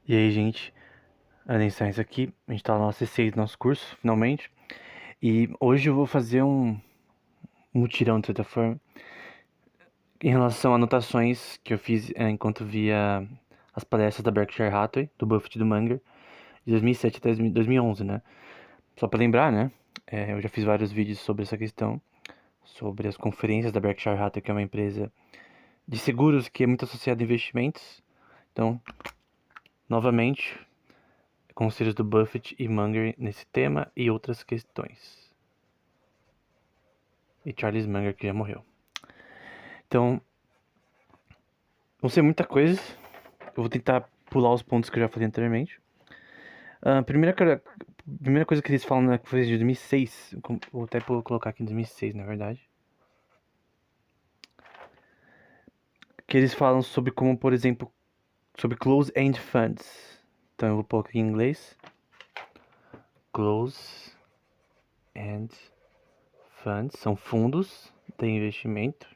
E aí, gente, Allen Science aqui. A gente tá lá no C6 do nosso curso, finalmente. E hoje eu vou fazer um mutirão, de certa forma, em relação a anotações que eu fiz enquanto via as palestras da Berkshire Hathaway, do Buffett e do Munger, de 2007 até 2011, né? Só pra lembrar, né? Eu já fiz vários vídeos sobre essa questão, sobre as conferências da Berkshire Hathaway, que é uma empresa de seguros que é muito associada a investimentos. Então, novamente, conselhos do Buffett e Munger nesse tema e outras questões. E Charles Munger, que já morreu. Então, vão ser muita coisa. Eu vou tentar pular os pontos que eu já falei anteriormente. Primeira coisa que eles falam na conferência de 2006, vou até colocar aqui em 2006, na verdade. Que eles falam sobre como, por exemplo, sobre close-end funds. Então eu vou pôr aqui em inglês. Close-end funds são fundos de investimento,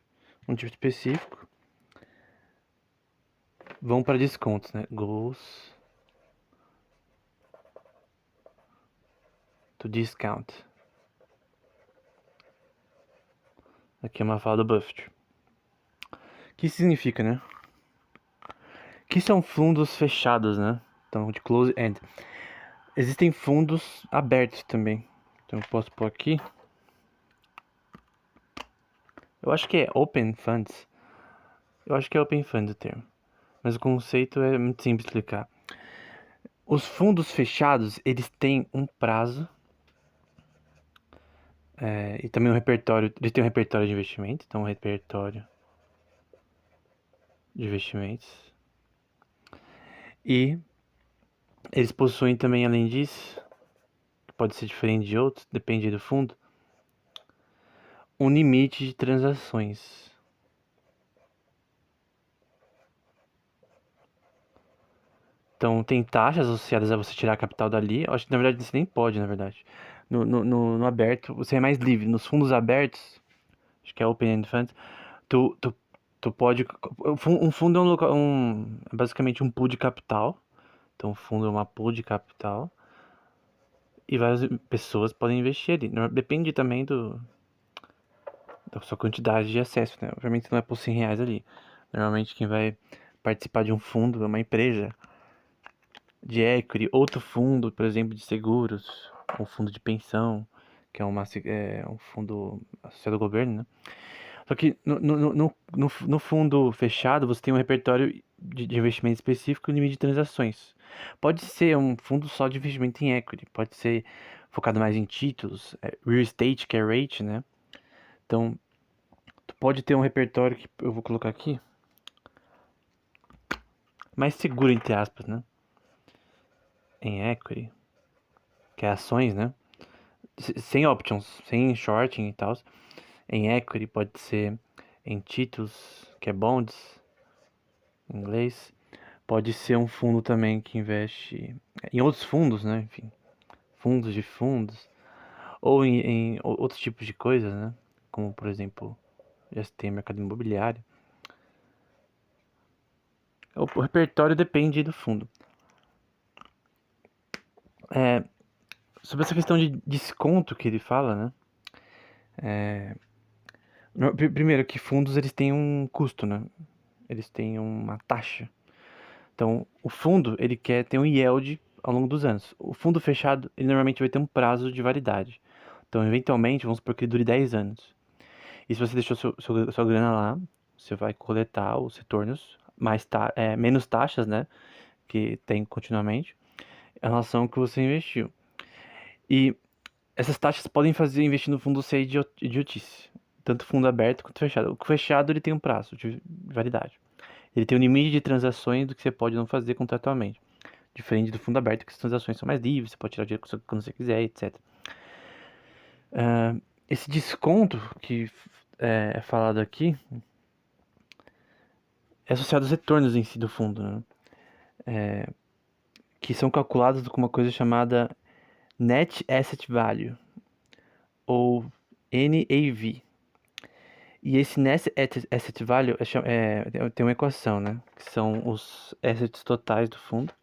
um tipo específico. Vão para descontos, né? Goes to discount. Aqui é uma fala do Buffett. O que significa, né? Que são fundos fechados, né? Então, de close end. Existem fundos abertos também. Então, eu posso pôr aqui. Eu acho que é open funds. Eu acho que é open fund o termo. Mas o conceito é muito simples de explicar. Os fundos fechados, eles têm um prazo. E também um repertório. Eles têm um repertório de investimento. Então, um repertório de investimentos. E eles possuem também, além disso, que pode ser diferente de outros, depende do fundo, um limite de transações. Então tem taxas associadas a você tirar a capital dali. Eu acho que na verdade você nem pode, na verdade. No aberto, você é mais livre. Nos fundos abertos, acho que é Open End Fund, tu, tu, tu pode. Um fundo é é basicamente um pool de capital. Então o fundo é uma pool de capital. E várias pessoas podem investir ali. Depende também da sua quantidade de acesso, né? Obviamente não é por 100 reais ali. Normalmente quem vai participar de um fundo é uma empresa de equity, outro fundo, por exemplo, de seguros, um fundo de pensão, que é um fundo associado ao governo, né? Só que no fundo fechado você tem um repertório de investimento específico e limite de transações. Pode ser um fundo só de investimento em equity, pode ser focado mais em títulos, real estate, que é rate, né? Então, tu pode ter um repertório que eu vou colocar aqui, mais seguro, entre aspas, né? Em equity, que é ações, né? Sem options, sem shorting e tal. Em equity pode ser em títulos, que é bonds, em inglês. Pode ser um fundo também que investe em outros fundos, né? Enfim, fundos de fundos. Ou em outros tipos de coisas, né? Como, por exemplo, já tem mercado imobiliário. O repertório depende do fundo. Sobre essa questão de desconto que ele fala, né? Primeiro que fundos eles têm um custo, né? Eles têm uma taxa. Então, o fundo, ele quer ter um yield ao longo dos anos. O fundo fechado, ele normalmente vai ter um prazo de validade. Então, eventualmente, vamos supor que ele dure 10 anos. E se você deixou sua grana lá, você vai coletar os retornos, menos taxas, né? Que tem continuamente, em relação ao que você investiu. E essas taxas podem fazer investir no fundo ser idiotice. Tanto fundo aberto quanto fechado. O fechado, ele tem um prazo de validade. Ele tem um limite de transações do que você pode não fazer contratualmente. Diferente do fundo aberto, que as transações são mais livres, você pode tirar dinheiro quando você quiser, etc. Esse desconto que é falado aqui é associado aos retornos em si do fundo, né? Que são calculados com uma coisa chamada Net Asset Value, ou NAV. E esse Net Asset Value tem uma equação, né? Que são os assets totais do fundo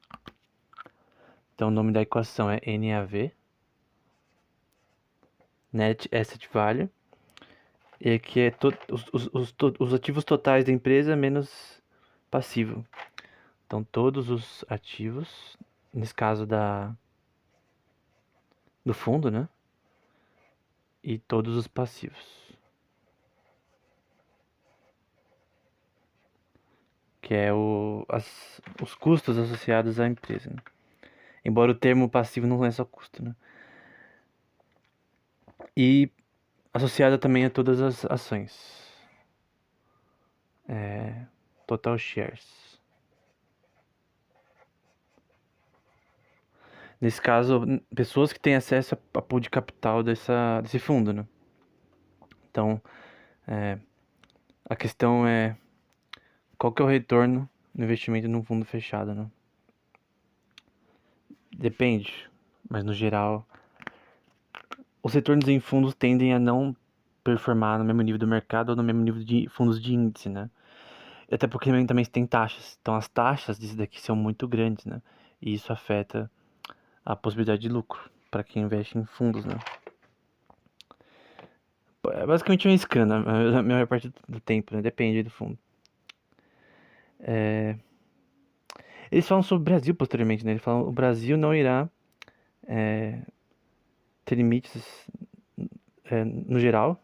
Então o nome da equação é NAV, Net Asset Value, e aqui é os ativos totais da empresa menos passivo. Então todos os ativos, nesse caso do fundo, né? E todos os passivos, que é os custos associados à empresa, né? Embora o termo passivo não é só custo, né? E associada também a todas as ações. Total shares. Nesse caso, pessoas que têm acesso a pool de capital desse fundo, né? Então, a questão é qual que é o retorno no investimento num fundo fechado, né? Depende, mas no geral, os retornos em fundos tendem a não performar no mesmo nível do mercado ou no mesmo nível de fundos de índice, né? Até porque também tem taxas. Então as taxas disso daqui são muito grandes, né? E isso afeta a possibilidade de lucro para quem investe em fundos, né? É basicamente uma escana, a maior parte do tempo, né? Depende do fundo. Eles falam sobre o Brasil posteriormente, né? Eles falam que o Brasil não irá ter limites no geral,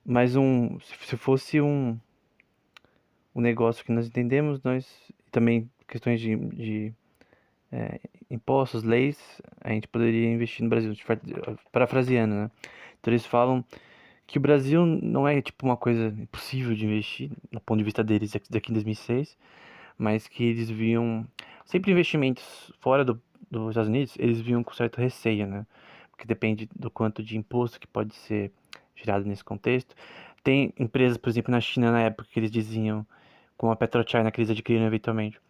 mas se fosse um negócio que nós entendemos, nós também questões de impostos, leis, a gente poderia investir no Brasil, parafraseando, né? Então eles falam que o Brasil não é tipo uma coisa impossível de investir, do ponto de vista deles daqui em 2006, mas que eles viam sempre investimentos fora dos Estados Unidos, eles viam com certo receio, né? Porque depende do quanto de imposto que pode ser gerado nesse contexto. Tem empresas, por exemplo, na China, na época que eles diziam, como a PetroChina, que eles adquiriram eventualmente,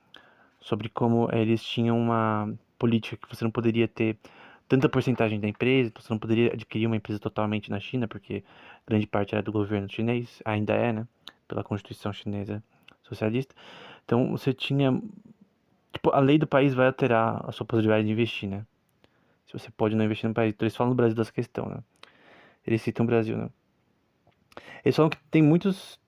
sobre como eles tinham uma política que você não poderia ter tanta porcentagem da empresa, então você não poderia adquirir uma empresa totalmente na China, porque grande parte era do governo chinês, ainda é, né? Pela Constituição chinesa socialista. Então você tinha. Tipo, a lei do país vai alterar a sua possibilidade de investir, né? Se você pode não investir no país. Então eles falam do Brasil dessa questão, né? Eles citam o Brasil, né? Eles falam que tem muitos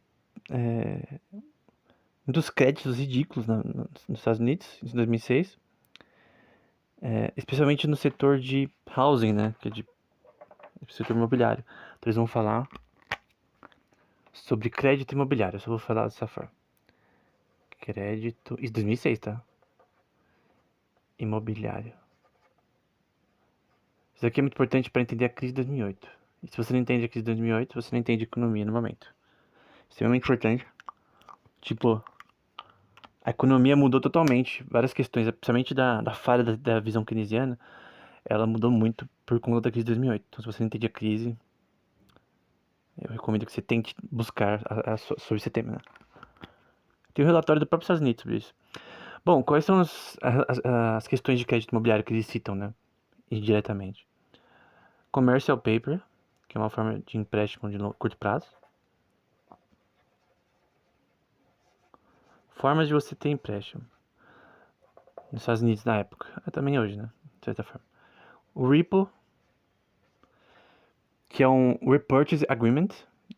créditos ridículos nos Estados Unidos, em 2006. Especialmente no setor de housing, né? Que é de setor imobiliário. Então eles vão falar sobre crédito imobiliário. Eu só vou falar dessa forma. Crédito. Isso, 2006, tá? Imobiliário. Isso aqui é muito importante para entender a crise de 2008. E se você não entende a crise de 2008, você não entende economia no momento. Extremamente importante. Tipo, a economia mudou totalmente. Várias questões, principalmente da falha da visão keynesiana, ela mudou muito por conta da crise de 2008. Então, se você não entende a crise, eu recomendo que você tente buscar sobre esse tema, né? Tem um relatório do próprio Estados Unidos sobre isso. Bom, quais são as questões de crédito imobiliário que eles citam, né? Indiretamente. Commercial paper, que é uma forma de empréstimo de curto prazo. Formas de você ter empréstimo. Nos Estados Unidos na época. Também hoje, né? De certa forma. O Ripple, que é um repurchase agreement.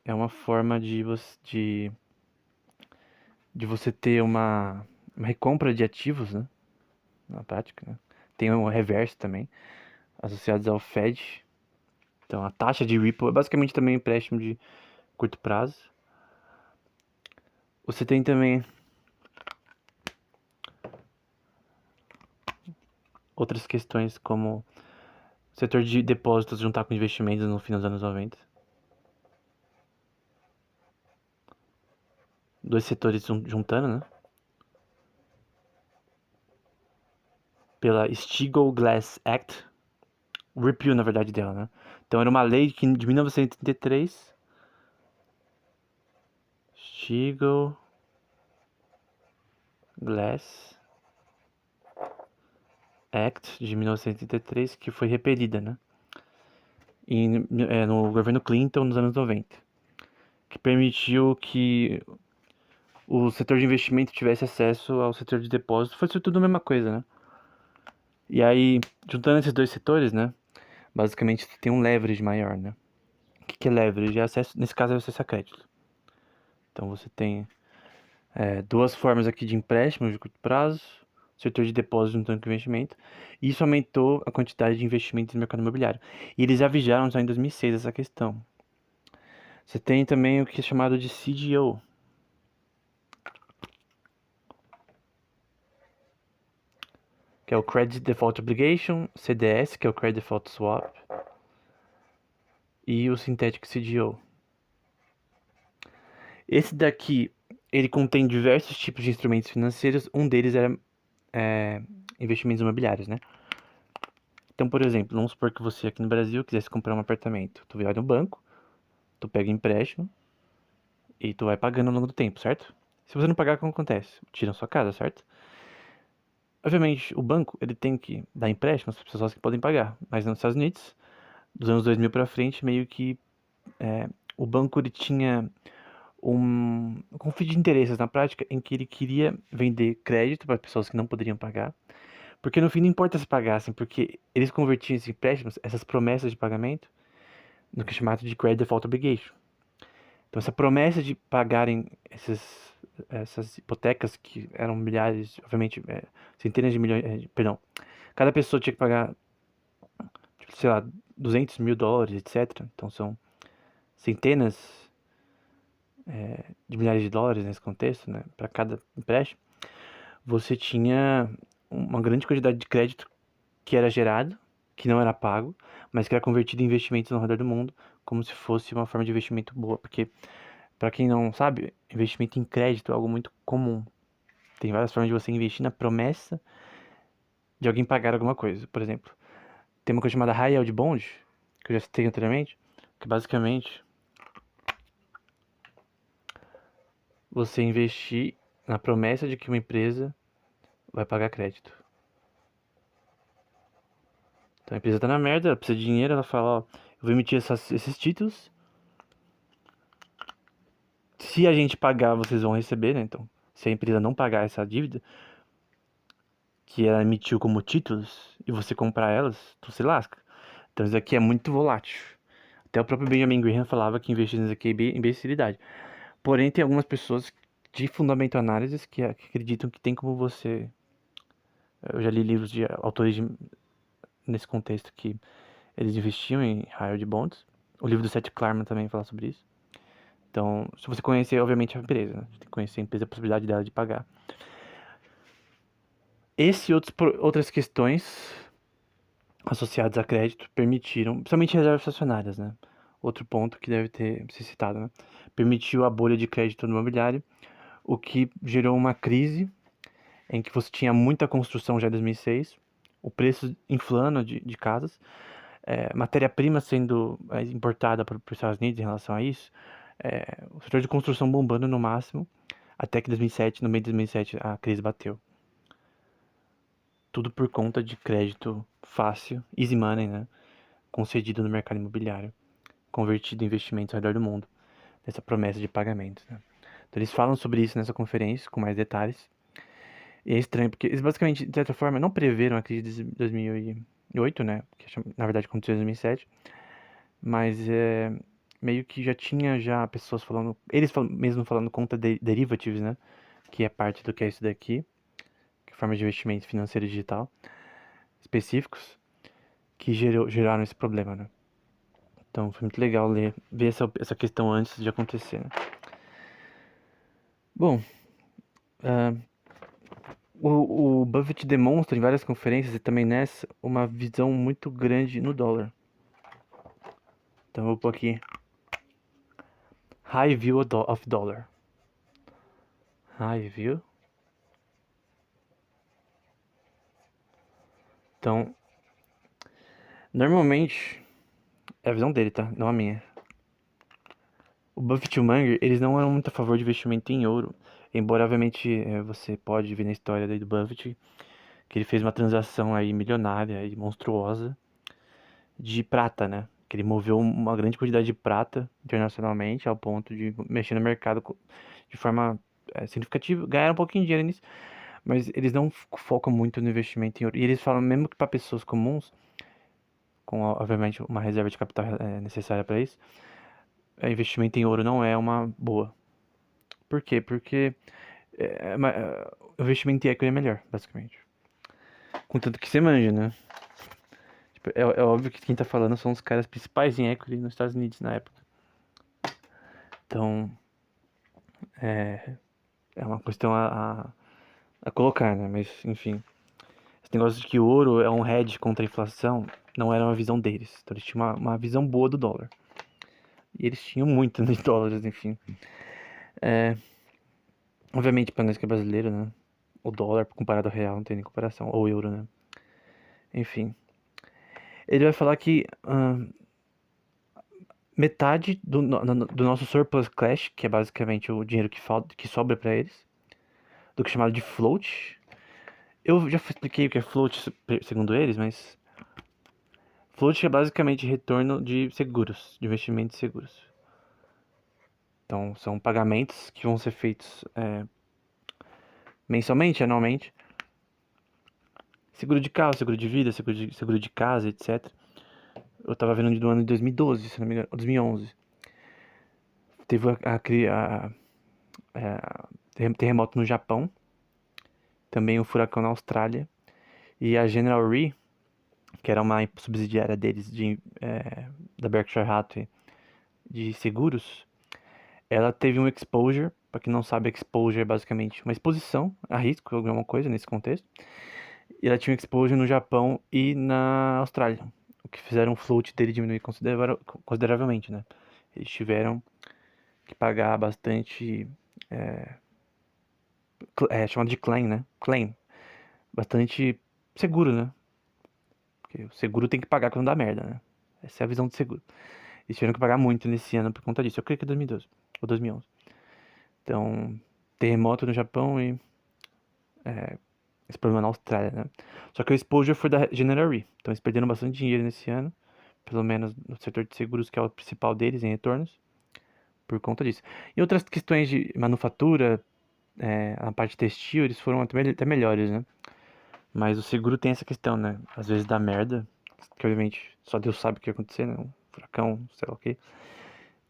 É uma forma de você ter uma recompra de ativos, né? Na prática, né? Tem o reverso também, associados ao Fed. Então, a taxa de Ripple é basicamente também um empréstimo de curto prazo. Você tem também outras questões como o setor de depósitos juntar com investimentos no fim dos anos 90. Dois setores juntando, né? Pela Stigl-Glass Act. Repeal, na verdade, dela, né? Então era uma lei de 1983. Stigl-Glass Act de 1983, que foi repelida, né? No governo Clinton nos anos 90, que permitiu que o setor de investimento tivesse acesso ao setor de depósito. Foi tudo a mesma coisa, né? E aí, juntando esses dois setores, né? Basicamente, você tem um leverage maior, né? O que é leverage? É acesso, nesse caso, é acesso a crédito. Então, você tem duas formas aqui de empréstimo de curto prazo, setor de depósito juntando com investimento. E isso aumentou a quantidade de investimentos no mercado imobiliário. E eles avisaram já em 2006 essa questão. Você tem também o que é chamado de CDO, que é o Credit Default Obligation, CDS, que é o Credit Default Swap, e o Synthetic CDO. Esse daqui, ele contém diversos tipos de instrumentos financeiros, um deles era investimentos imobiliários, né? Então, por exemplo, vamos supor que você aqui no Brasil quisesse comprar um apartamento. Tu vai no banco, tu pega empréstimo e tu vai pagando ao longo do tempo, certo? Se você não pagar, o que acontece? Tiram sua casa, certo? Obviamente, o banco, ele tem que dar empréstimos para pessoas que podem pagar. Mas nos Estados Unidos, dos anos 2000 para frente, meio que o banco ele tinha um conflito de interesses na prática em que ele queria vender crédito para pessoas que não poderiam pagar. Porque no fim não importa se pagassem, porque eles convertiam esses empréstimos, essas promessas de pagamento, no que é chamado de Credit Default Obligation. Então essa promessa de pagarem essas hipotecas que eram milhares, obviamente, centenas de milhões, perdão, cada pessoa tinha que pagar, tipo, sei lá, 200 mil dólares, etc. Então são centenas de milhares de dólares nesse contexto, né, para cada empréstimo. Você tinha uma grande quantidade de crédito que era gerado, que não era pago, mas que era convertido em investimentos ao redor do mundo, como se fosse uma forma de investimento boa, porque para quem não sabe, investimento em crédito é algo muito comum. Tem várias formas de você investir na promessa de alguém pagar alguma coisa. Por exemplo, tem uma coisa chamada High Yield Bond, que eu já citei anteriormente, que basicamente você investir na promessa de que uma empresa vai pagar crédito. Então a empresa tá na merda, ela precisa de dinheiro, ela fala, ó, eu vou emitir esses títulos. Se a gente pagar, vocês vão receber, né? Então, se a empresa não pagar essa dívida que ela emitiu como títulos e você comprar elas, tu se lasca. Então isso aqui é muito volátil. Até o próprio Benjamin Graham falava que investir nisso aqui é imbecilidade. Porém, tem algumas pessoas de fundamental análise que acreditam que tem como você. Eu já li livros de autores nesse contexto que eles investiam em high yield bonds. O livro do Seth Klarman também fala sobre isso. Então, se você conhecer, obviamente, a empresa, né? Você tem que conhecer a empresa, a possibilidade dela de pagar. Esse e outras questões associadas a crédito permitiram, principalmente reservas estacionárias, né? Outro ponto que deve ter se citado, né? Permitiu a bolha de crédito no imobiliário, o que gerou uma crise em que você tinha muita construção já em 2006, o preço inflando de casas, matéria-prima sendo importada para os Estados Unidos em relação a isso, o setor de construção bombando no máximo, até que 2007, no meio de 2007, a crise bateu. Tudo por conta de crédito fácil, easy money, né? Concedido no mercado imobiliário, convertido em investimentos ao redor do mundo, nessa promessa de pagamento, né? Então eles falam sobre isso nessa conferência, com mais detalhes. E é estranho, porque eles basicamente, de certa forma, não preveram a crise de 2008, né? Que na verdade aconteceu em 2007. Mas meio que já tinha já pessoas falando, eles mesmo falando contra derivatives, né? Que é parte do que é isso daqui, que é forma de investimento financeiro digital, específicos, que geraram esse problema, né? Então foi muito legal ver essa questão antes de acontecer, né? Bom, ah, o Buffett demonstra em várias conferências e também nessa uma visão muito grande no dólar. Então eu vou pôr aqui High View of Dollar. High View. Então, normalmente é a visão dele, tá? Não a minha. O Buffett e o Munger, eles não eram muito a favor de investimento em ouro. Embora, obviamente, você pode ver na história daí do Buffett que ele fez uma transação aí milionária e monstruosa de prata, né? Que ele moveu uma grande quantidade de prata internacionalmente ao ponto de mexer no mercado de forma significativa, ganhar um pouquinho de dinheiro nisso. mas eles não focam muito no investimento em ouro. E eles falam mesmo que para pessoas comuns, com obviamente uma reserva de capital necessária para isso, investimento em ouro não é uma boa. Por quê? Porque o investimento em equity é melhor, basicamente. Contanto que você manja, né? Tipo, é óbvio que quem tá falando são os caras principais em equity nos Estados Unidos na época. Então, é uma questão a colocar, né? Mas, enfim. Esse negócio de que o ouro é um hedge contra a inflação não era uma visão deles. Então, eles tinham uma visão boa do dólar. E eles tinham muito de dólares, enfim. Obviamente, para nós que é brasileiro, né? O dólar comparado ao real não tem nem comparação. Ou o euro, né? Enfim. Ele vai falar que metade do nosso surplus cash, que é basicamente o dinheiro que sobra para eles, do que é chamado de float. Eu já expliquei o que é float segundo eles, mas float é basicamente retorno de seguros, de investimentos seguros. Então, são pagamentos que vão ser feitos mensalmente, anualmente. Seguro de carro, seguro de vida, seguro de casa, etc. Eu tava vendo do ano de 2012, se não me engano, 2011. Teve terremoto no Japão, também um furacão na Austrália. E a General Re, que era uma subsidiária deles da Berkshire Hathaway de seguros, ela teve um exposure. Para quem não sabe, exposure é basicamente uma exposição a risco, alguma coisa nesse contexto. E ela tinha um exposure no Japão e na Austrália, o que fizeram o float dele diminuir consideravelmente, né? Eles tiveram que pagar bastante, chamado de claim, né? Claim, bastante seguro, né? Porque o seguro tem que pagar quando dá merda, né? Essa é a visão do seguro. Eles tiveram que pagar muito nesse ano por conta disso. Eu creio que é 2012 ou 2011. Então, terremoto no Japão e esse problema na Austrália, né? Só que o exposure foi da General Re. Então, eles perderam bastante dinheiro nesse ano, pelo menos no setor de seguros, que é o principal deles em retornos, por conta disso. E outras questões de manufatura, a parte textil, eles foram até melhores, né? Mas o seguro tem essa questão, né? Às vezes dá merda, que obviamente só Deus sabe o que ia acontecer, né? Um furacão, sei lá o quê.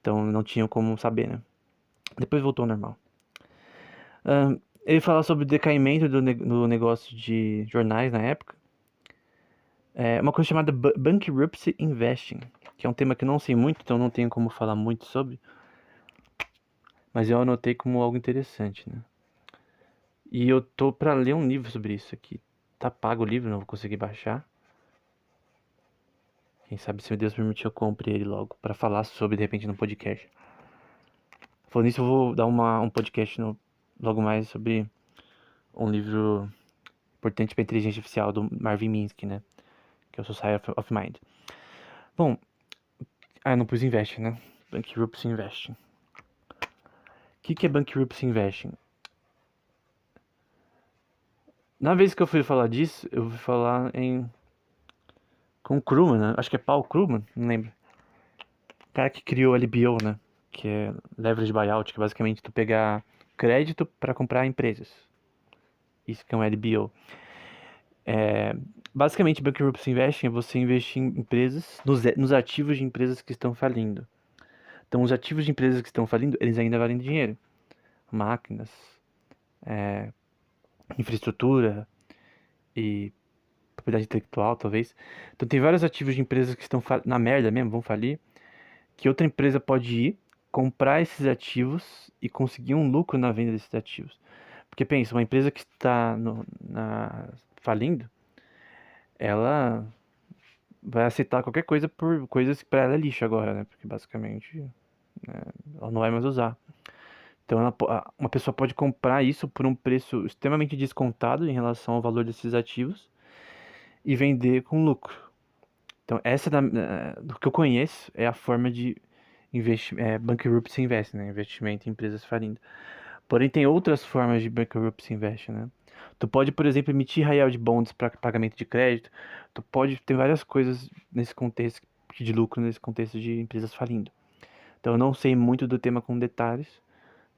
Então não tinham como saber, né? Depois voltou ao normal. Ele fala sobre o decaimento do negócio de jornais na época. Uma coisa chamada Bankruptcy Investing, que é um tema que eu não sei muito, então não tenho como falar muito sobre. Mas eu anotei como algo interessante, né? E eu tô pra ler um livro sobre isso aqui. Tá pago o livro, não vou conseguir baixar. Quem sabe, se Deus permitir, eu compre ele logo pra falar sobre, de repente, no podcast. Falando nisso, eu vou dar um podcast logo mais sobre um livro importante pra inteligência artificial do Marvin Minsky, né? Que é o Society of Mind. Bom, eu não pus Invest, né? Bankruptcy Investing. O que é Bankruptcy Investing? Na vez que eu fui falar disso, eu fui falar com o Krugman, né? Acho que é Paul Krugman, não lembro. O cara que criou a LBO, né? Que é Leverage Buyout, que é basicamente tu pegar crédito para comprar empresas. Isso que é um LBO. Basicamente, Bankruptcy Investing é você investir em empresas, nos ativos de empresas que estão falindo. Então, os ativos de empresas que estão falindo, eles ainda valem dinheiro. Máquinas, infraestrutura e propriedade intelectual, talvez. Então, tem vários ativos de empresas que estão na merda mesmo, vão falir, que outra empresa pode ir, comprar esses ativos e conseguir um lucro na venda desses ativos. Porque pensa, uma empresa que está falindo, ela vai aceitar qualquer coisa por coisas que para ela é lixo agora, né? Porque basicamente ela não vai mais usar. Então uma pessoa pode comprar isso por um preço extremamente descontado em relação ao valor desses ativos e vender com lucro. Então essa do que eu conheço é a forma de bankruptcy invest, né? Investimento em empresas falindo. Porém tem outras formas de bankruptcy invest, né? Tu pode, por exemplo, emitir de bonds para pagamento de crédito. Tu pode ter várias coisas nesse contexto de lucro, nesse contexto de empresas falindo. Então eu não sei muito do tema com detalhes.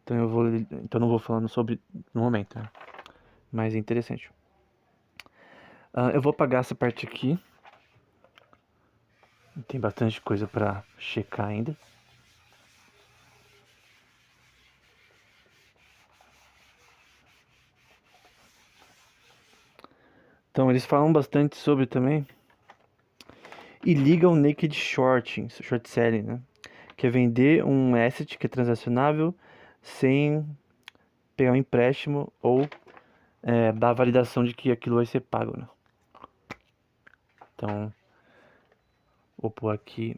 Então não vou falando sobre no momento, né? mas é interessante. Eu vou apagar essa parte aqui. Tem bastante coisa para checar ainda. Então eles falam bastante sobre também illegal naked shorting, short selling, né? Que é vender um asset que é transacionável sem pegar um empréstimo ou dar a validação de que aquilo vai ser pago, né? Então, vou pôr aqui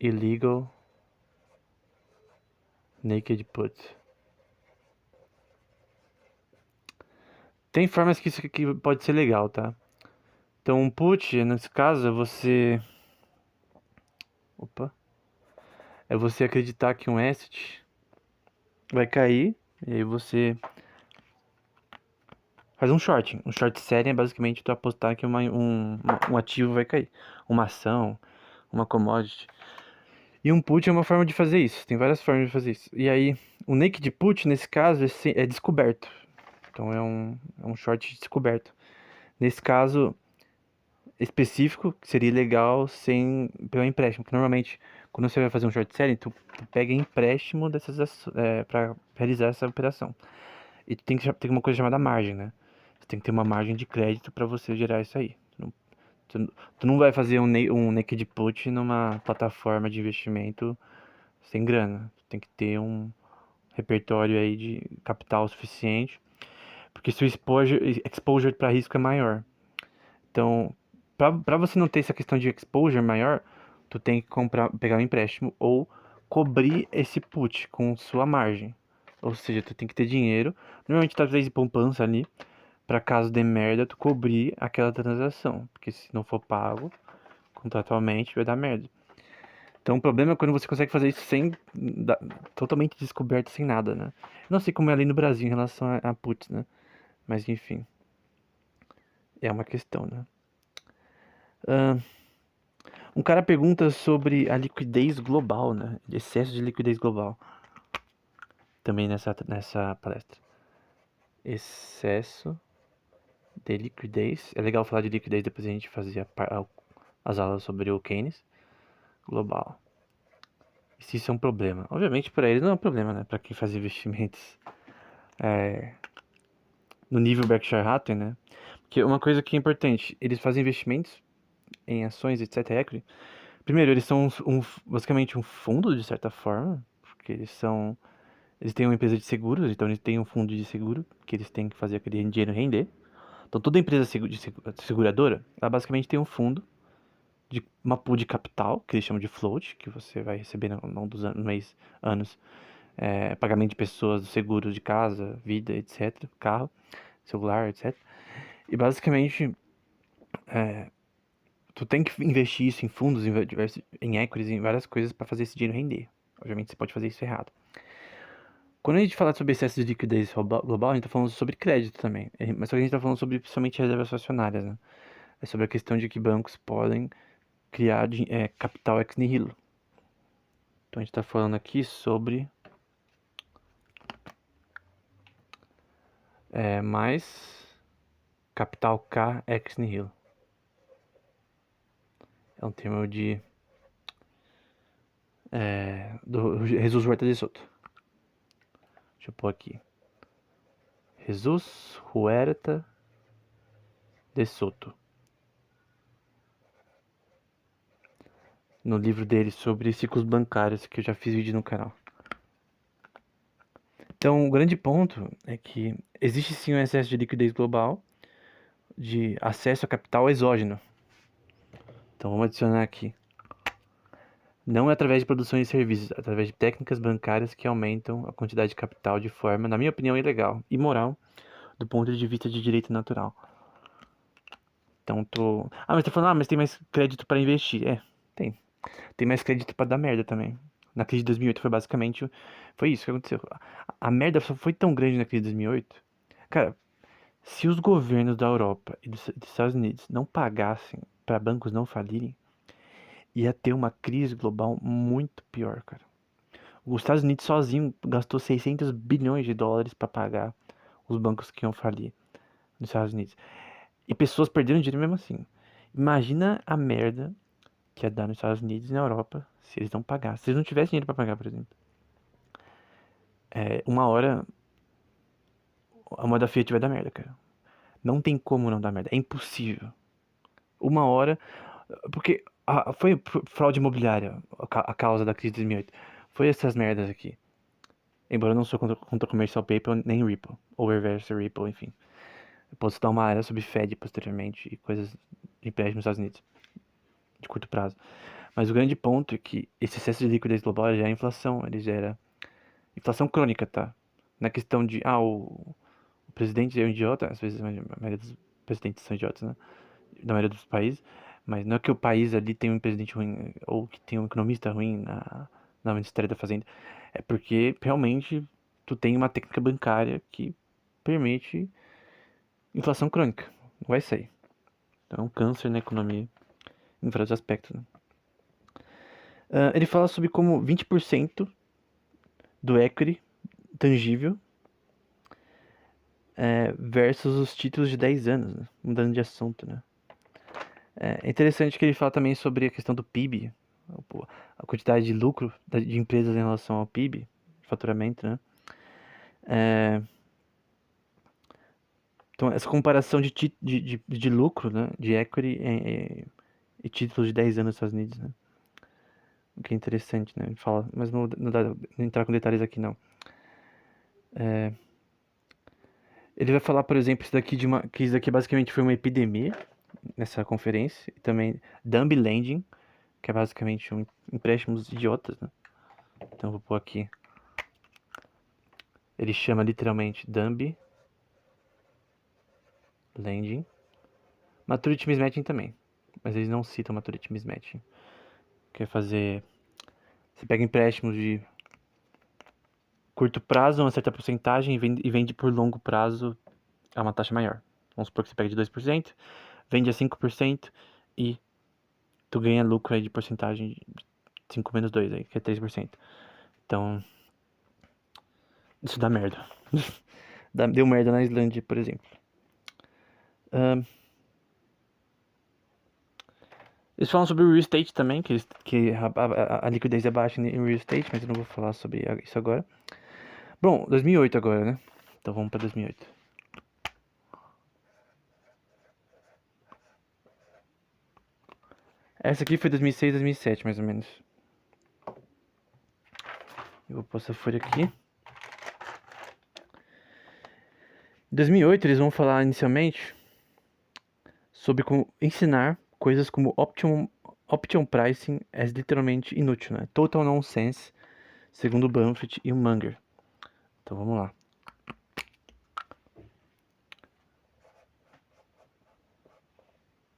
illegal naked put. Tem formas que isso aqui pode ser legal, tá? Então, um put, nesse caso, Opa. É você acreditar que um asset vai cair, e aí você faz um shorting. Um short selling é basicamente tu apostar que um ativo vai cair. Uma ação, uma commodity. E um put é uma forma de fazer isso. Tem várias formas de fazer isso. E aí, o naked put, nesse caso, é descoberto. Então é um short descoberto. Nesse caso específico, que seria legal sem pegar empréstimo. Porque normalmente, quando você vai fazer um short selling, tu pega empréstimo para realizar essa operação. E tu tem que ter uma coisa chamada margem, né? Você tem que ter uma margem de crédito para você gerar isso aí. Tu não vai fazer um naked put numa plataforma de investimento sem grana. Tu tem que ter um repertório aí de capital suficiente, porque seu exposure para risco é maior. Então, para você não ter essa questão de exposure maior, tu tem que pegar um empréstimo ou cobrir esse put com sua margem. Ou seja, tu tem que ter dinheiro, normalmente tá de poupança ali, para caso de merda, tu cobrir aquela transação, porque se não for pago contratualmente, vai dar merda. Então o problema é quando você consegue fazer isso totalmente descoberto, sem nada, né? Não sei como é ali no Brasil em relação a puts, né? Mas enfim, é uma questão, né? Ah, um cara pergunta sobre a liquidez global, né? Excesso de liquidez global. Também nessa palestra. Excesso de liquidez. É legal falar de liquidez, depois a gente fazia as aulas sobre o Keynes global. E se isso é um problema? Obviamente para ele não é um problema, né? Para quem faz investimentos no nível Berkshire Hathaway, né? Porque uma coisa que é importante, eles fazem investimentos em ações, etc. Equity. Primeiro, eles são basicamente um fundo, de certa forma, porque eles têm uma empresa de seguros, então eles têm um fundo de seguro, que eles têm que fazer aquele dinheiro render. Então toda empresa de seguradora, ela basicamente tem um fundo, de uma pool de capital, que eles chamam de float, que você vai receber ao longo dos anos, pagamento de pessoas, seguros de casa, vida, etc., carro, celular, etc. E basicamente, tu tem que investir isso em fundos, em equities, em várias coisas para fazer esse dinheiro render. Obviamente você pode fazer isso errado. Quando a gente fala sobre excesso de liquidez global, a gente tá falando sobre crédito também. Mas só que a gente tá falando sobre principalmente reservas fracionárias, né? É sobre a questão de que bancos podem criar capital ex nihilo. Então a gente tá falando aqui sobre mais capital K ex nihilo. É um termo do Jesus Huerta de Soto. Deixa eu pôr aqui. Jesus Huerta de Soto. No livro dele sobre ciclos bancários, que eu já fiz vídeo no canal. Então, o grande ponto é que existe sim um excesso de liquidez global, de acesso a capital exógeno. Então, vamos adicionar aqui. Não é através de produção de serviços, é através de técnicas bancárias que aumentam a quantidade de capital de forma, na minha opinião, ilegal e imoral, do ponto de vista de direito natural. Então, mas tá falando, mas tem mais crédito para investir. Tem. Tem mais crédito pra dar merda também. Na crise de 2008 foi isso que aconteceu. A merda só foi tão grande na crise de 2008. Cara, se os governos da Europa e dos Estados Unidos não pagassem para bancos não falirem, ia ter uma crise global muito pior, cara. Os Estados Unidos sozinho gastou 600 bilhões de dólares para pagar os bancos que iam falir nos Estados Unidos. E pessoas perderam dinheiro mesmo assim. Imagina a merda que ia dar nos Estados Unidos e na Europa se eles não pagassem. Se eles não tivessem dinheiro pra pagar, por exemplo. Uma hora a moeda Fiat vai dar merda, cara. Não tem como não dar merda. É impossível. Uma hora. Porque foi fraude imobiliária a causa da crise de 2008. Foi essas merdas aqui. Embora eu não sou contra Commercial Paper nem Ripple. Ou Reverse Ripple, enfim. Eu posso dar uma área sobre Fed posteriormente e coisas de empréstimo nos Estados Unidos. De curto prazo. Mas o grande ponto é que esse excesso de liquidez global já é inflação. Ele gera inflação crônica, tá? Na questão de, o presidente é um idiota. Às vezes a maioria dos presidentes são idiotas, né? Na maioria dos países. Mas não é que o país ali tem um presidente ruim ou que tem um economista ruim na Ministério da Fazenda. É porque realmente tu tem uma técnica bancária que permite inflação crônica. Não vai sair. Então é um câncer na economia em vários aspectos, né? Ele fala sobre como 20% do equity tangível versus os títulos de 10 anos, né? Mudando de assunto, né? É interessante que ele fala também sobre a questão do PIB, a quantidade de lucro de empresas em relação ao PIB, faturamento, né? Então, essa comparação de lucro, né? De equity e títulos de 10 anos nos Estados Unidos, né? O que é interessante, né? Ele fala, mas não dá não entrar com detalhes aqui, não. Ele vai falar, por exemplo, que isso daqui basicamente foi uma epidemia nessa conferência. E também dumb lending, que é basicamente empréstimos idiotas, né? Então eu vou pôr aqui. Ele chama literalmente dumb lending. Maturity mismatching também. Mas eles não citam maturity mismatching. Quer fazer... Você pega empréstimos de curto prazo, uma certa porcentagem, e vende por longo prazo a uma taxa maior. Vamos supor que você pega de 2%, vende a 5% e tu ganha lucro aí de porcentagem de 5 menos 2 aí, que é 3%. Então, isso dá merda. Deu merda na Islândia, por exemplo. Eles falam sobre o real estate também, que a liquidez é baixa em real estate, mas eu não vou falar sobre isso agora. Bom, 2008 agora, né? Então vamos pra 2008. Essa aqui foi 2006, 2007, mais ou menos. Eu vou passar a folha aqui. Em 2008 eles vão falar inicialmente sobre como ensinar coisas como option pricing é literalmente inútil, né? Total nonsense, segundo o Buffett e o Munger. Então vamos lá.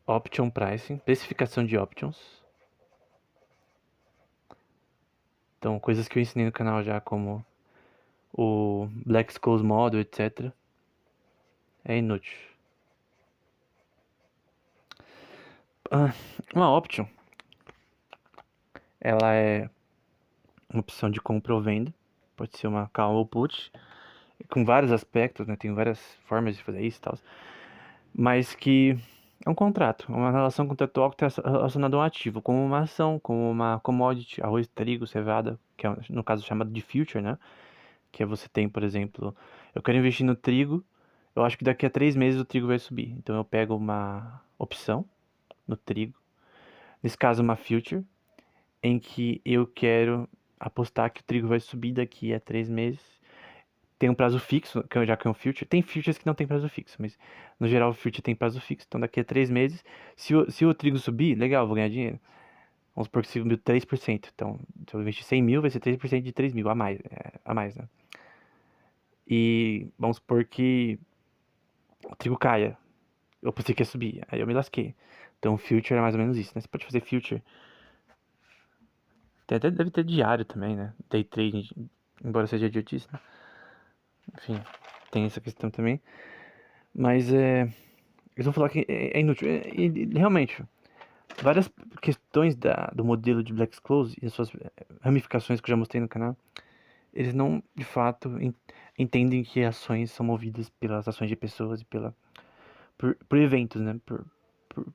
Option pricing, precificação de options. Então, coisas que eu ensinei no canal já, como o Black-Scholes Model, etc. É inútil. Uma option, ela é uma opção de compra ou venda. Pode ser uma call ou put, com vários aspectos, né? Tem várias formas de fazer isso e tal. Mas que é um contrato, uma relação contratual que está relacionada a um ativo, como uma ação, como uma commodity, arroz, trigo, cevada, que é no caso chamado de future, né? Que é você tem, por exemplo, eu quero investir no trigo, eu acho que daqui a 3 meses o trigo vai subir. Então eu pego uma opção no trigo, nesse caso uma future, em que eu quero apostar que o trigo vai subir daqui a 3 meses. Tem um prazo fixo, já que é um future. Tem futures que não tem prazo fixo, mas no geral o future tem prazo fixo. Então daqui a 3 meses, se o trigo subir, legal, vou ganhar dinheiro. Vamos supor que subiu 3%. Então, se eu investir 100 mil, vai ser 3% de 3 mil, a mais, né? E vamos supor que o trigo caia. Eu pensei que ia subir, aí eu me lasquei. Então, future é mais ou menos isso, né? Você pode fazer future. Até deve ter diário também, né? Day trading, embora seja idiotice, né? Enfim, tem essa questão também. Mas eles vão falar que é inútil. E realmente, várias questões do modelo de Black-Scholes e as suas ramificações que eu já mostrei no canal, eles não, de fato, entendem que ações são movidas pelas ações de pessoas e por eventos, né?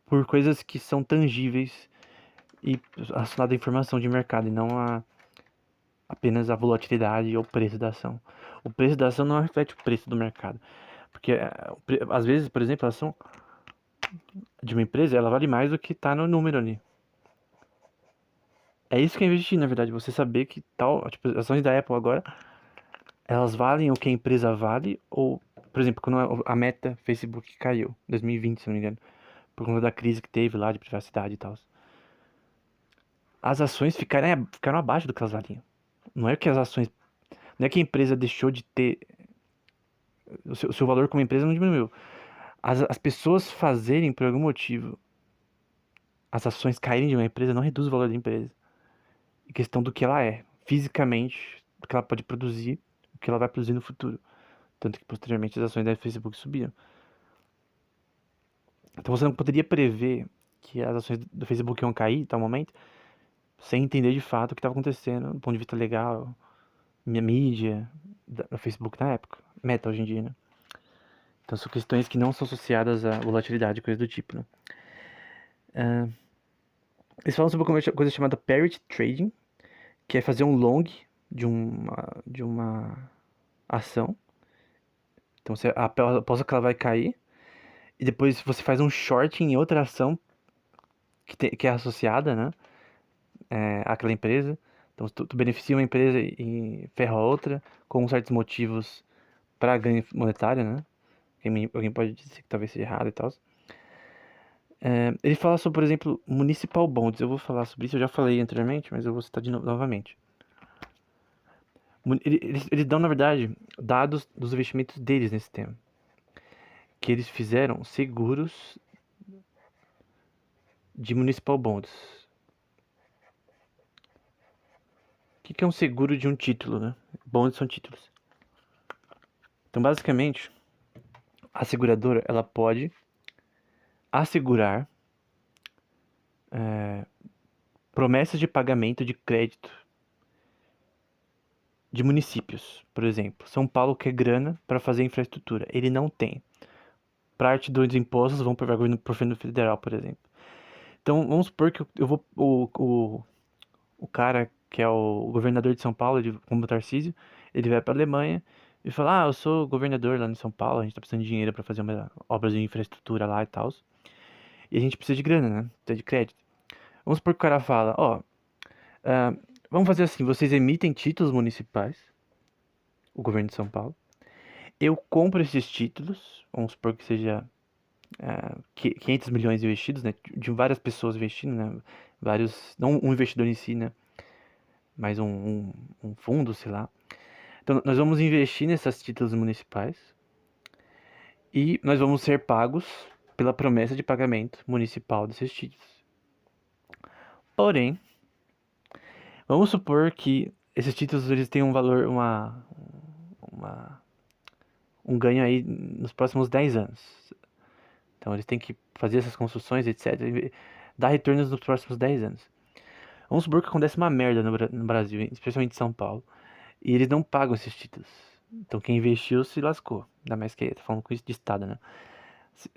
Por coisas que são tangíveis e relacionadas à informação de mercado e não apenas a volatilidade ou o preço da ação. O preço da ação não reflete o preço do mercado. Porque às vezes, por exemplo, a ação de uma empresa ela vale mais do que está no número ali. É isso que é investir, na verdade. Você saber que tal, tipo, as ações da Apple agora, elas valem o que a empresa vale, ou, por exemplo, quando a Meta Facebook caiu, 2020, se não me engano, por conta da crise que teve lá de privacidade e tal. As ações ficaram abaixo do que elas valiam. Não é que as ações, não é que a empresa deixou de ter, o seu valor como empresa não diminuiu. As pessoas fazerem por algum motivo as ações caírem de uma empresa não reduz o valor da empresa. É questão do que ela é, fisicamente, do que ela pode produzir, o que ela vai produzir no futuro. Tanto que posteriormente as ações da Facebook subiram. Então você não poderia prever que as ações do Facebook iam cair em tal momento, sem entender de fato o que estava acontecendo do ponto de vista legal, minha mídia, da Facebook na época, Meta hoje em dia, né? Então são questões que não são associadas à volatilidade, coisa do tipo, né? Eles falam sobre uma coisa chamada parity trading, que é fazer um long de uma ação. Então você aposta que ela vai cair, e depois você faz um short em outra ação que é associada, né? Àquela empresa. Então tu beneficia uma empresa e ferra a outra, com certos motivos para ganho monetário, né? Alguém pode dizer que talvez seja errado e tal. Ele fala sobre, por exemplo, municipal bonds. Eu vou falar sobre isso, eu já falei anteriormente, mas eu vou citar de novo, novamente. Eles dão, na verdade, dados dos investimentos deles nesse tema. Que eles fizeram seguros de municipal bonds. O que é um seguro de um título, né? Bonds são títulos. Então, basicamente, a seguradora ela pode assegurar promessas de pagamento de crédito de municípios, por exemplo. São Paulo quer grana para fazer infraestrutura, ele não tem. Parte dos impostos vão para o governo federal, por exemplo. Então, vamos supor que eu vou o cara que é o governador de São Paulo, como o Tarcísio, ele vai para a Alemanha e fala: eu sou governador lá em São Paulo, a gente tá precisando de dinheiro para fazer obras de infraestrutura lá e tal. E a gente precisa de grana, né? Precisa de crédito. Vamos supor que o cara fala: ah, vamos fazer assim, vocês emitem títulos municipais, o governo de São Paulo. Eu compro esses títulos, vamos supor que seja 500 milhões investidos, né? De várias pessoas investindo, né? Vários, não um investidor em si, né? Mas um fundo, sei lá. Então, nós vamos investir nesses títulos municipais e nós vamos ser pagos pela promessa de pagamento municipal desses títulos. Porém, vamos supor que esses títulos eles têm um valor, um ganho aí nos próximos 10 anos. Então, eles têm que fazer essas construções, etc. E dar retornos nos próximos 10 anos. Vamos supor que acontece uma merda no Brasil, especialmente em São Paulo, e eles não pagam esses títulos. Então, quem investiu se lascou. Ainda mais que tá falando com isso de Estado, né?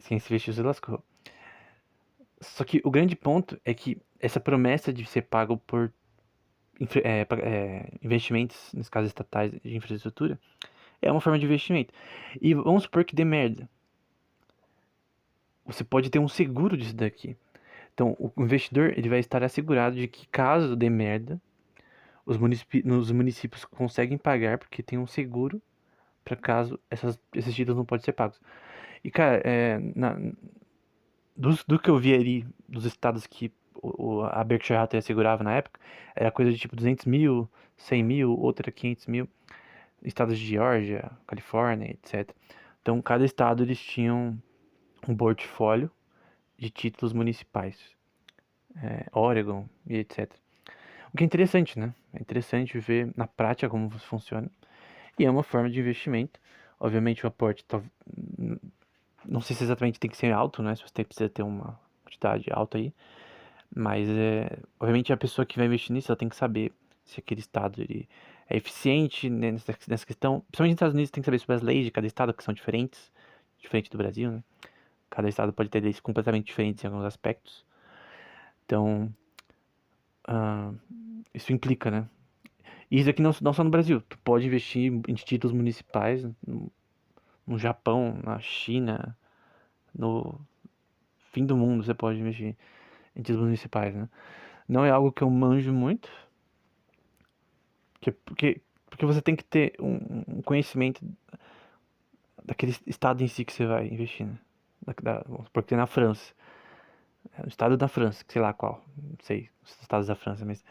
Quem se investiu se lascou. Só que o grande ponto é que essa promessa de ser pago por investimentos, nesse caso estatais de infraestrutura, é uma forma de investimento. E vamos supor que dê merda. Você pode ter um seguro disso daqui. Então, o investidor ele vai estar assegurado de que caso dê merda, os municípios conseguem pagar porque tem um seguro para caso esses títulos não podem ser pagos. E, cara, do que eu vi ali, dos estados que a Berkshire Hathaway assegurava na época, era coisa de tipo 200 mil, 100 mil, outra 500 mil. Estados de Geórgia, Califórnia, etc. Então, cada estado eles tinham um portfólio de títulos municipais. Oregon e etc. O que é interessante, né? É interessante ver na prática como funciona. E é uma forma de investimento. Obviamente o aporte não sei se exatamente tem que ser alto, né? Se você precisa ter uma quantidade alta aí. Mas obviamente a pessoa que vai investir nisso ela tem que saber se aquele estado ele é eficiente, né, nessa questão. Principalmente nos Estados Unidos, tem que saber sobre as leis de cada estado, que são diferentes, diferente do Brasil, né? Cada estado pode ter leis completamente diferentes em alguns aspectos. Então, ah, isso implica, né? E isso aqui não só no Brasil. Tu pode investir em títulos municipais no Japão, na China, no fim do mundo você pode investir em títulos municipais, né? Não é algo que eu manjo muito, porque você tem que ter um conhecimento daquele estado em si que você vai investir, né? Porque na França, é o estado da França, sei lá qual, não sei os estados da França, mas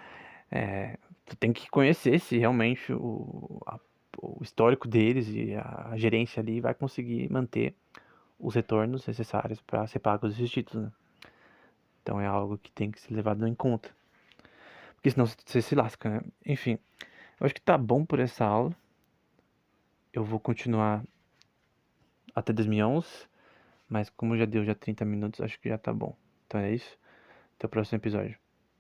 tu tem que conhecer se realmente o histórico deles e a gerência ali vai conseguir manter os retornos necessários para ser pagos esses títulos, né? Então é algo que tem que ser levado em conta. Porque senão você se lasca, né? Enfim, eu acho que tá bom por essa aula. Eu vou continuar até 2011, mas como já deu já 30 minutos, acho que já tá bom. Então é isso. Até o próximo episódio.